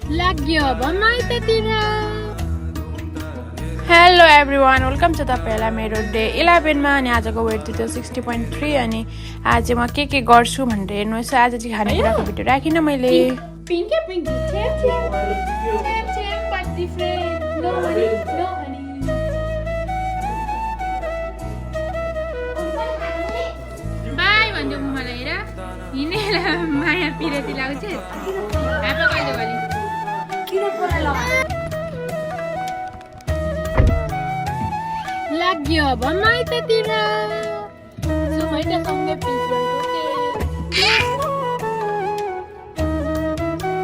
लाग्यो अब माइततिर। Hello everyone, welcome छ तपाईँहरूलाई मेरो डे 11 मा। अनि आजको वेट थियो 60.3। अनि आज चाहिँ म के गर्छु भनेर हेर्नुहोस्। आज चाहिँ खानेकुराको भिडियो राखिनँ मैले। पिङ्के पिङ्के छेम छेम छेम छेम but different. No honey, no honey. Bye भन्दियो मलाई हेर हिँडेर माया पिरेती लाउँछ। हाम्रो कहिले भने किन परे लाग्यो अब माइततिर। सुमाइटा सँगै पिन्चरको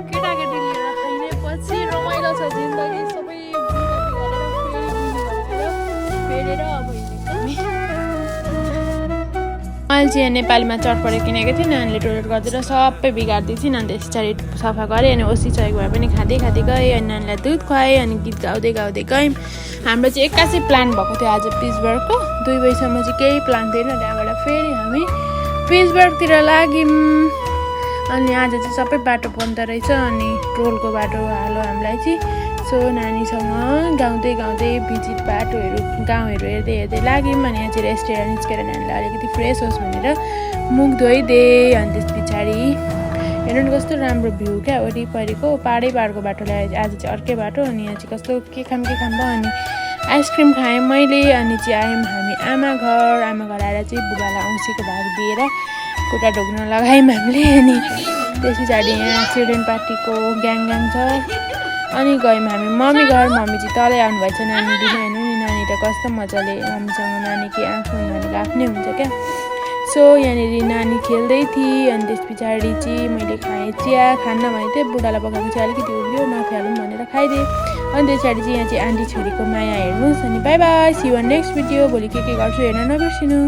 केटाकेटी लिएर खाइने पछि रमाइलो छ जिन्दगी। सबै फेरेर अब मैले चाहिँ नेपालीमा चटपटे किनेको थिएँ। नानीले टोइलेट गरिदिएर सबै बिगारिदिएको थिएँ। अनि त्यसरी सफा गरेँ। अनि ओसिसकेको भए पनि खाँदै खाँदै गएँ। अनि नानीलाई दुध खुवाएँ। अनि गीत गाउँदै गाउँदै गयौँ। हाम्रो चाहिँ एक्कासी प्लान भएको थियो आज पिट्सबर्गको। 2 बजीसम्म चाहिँ केही प्लान थिएन। त्यहाँबाट फेरि हामी पिट्सबर्गतिर लाग्यौँ। अनि आज चाहिँ सबै बाटो बन्द रहेछ। अनि टोलको बाटो हाल्यो हामीलाई चाहिँ। सो नानीसँग गाउँदै गाउँदै भिजिट बाटोहरू गाउँहरू हेर्दै हेर्दै लाग्यौँ। अनि यहाँ चाहिँ रेस्टुरेन्ट निस्केर नानीलाई अलिकति फ्रेस होस् भनेर मुख धोइदिएँ। अनि त्यस पछाडि हेर्नु कस्तो राम्रो भ्यू क्या वरिपरिको। पाहाडको बाटो ल्याएर आज चाहिँ अर्कै बाटो। अनि यहाँ चाहिँ कस्तो के खाम भयो। अनि आइसक्रिम खाएँ मैले। अनि चाहिँ आयौँ हामी आमा घर आएर चाहिँ बुबालाई औँसीको भाग दिएर खुट्टा ढोक्न लगायौँ हामीले। अनि त्यस पछाडि यहाँ चिल्ड्रेन पार्टीको ग्याङ छ। अनि गयौँ हामी मम्मी घर। मम्मी चाहिँ तलै आउनुभएछ नानी दिन। हेर्नु नि नानी त कस्तो मजाले मम्मीसँग नानीको आफ्नो नानीको आफ्नै हुन्छ क्या। सो यहाँनिर नानी खेल्दै थिएँ। अनि त्यस पछाडि चाहिँ मैले खाएँ चिया। खान्न भनेको थिएँ बुढालाई पकाएको चाहिँ अलिकति उब्लियो नफ्यालौँ भनेर खाइदिएँ। अनि त्यस पछाडि चाहिँ यहाँ चाहिँ आन्टी छोरीको माया हेर्नुहोस्। अनि bye bye, see you next video. भोलि के गर्छु हेर्न नबिर्सिनु।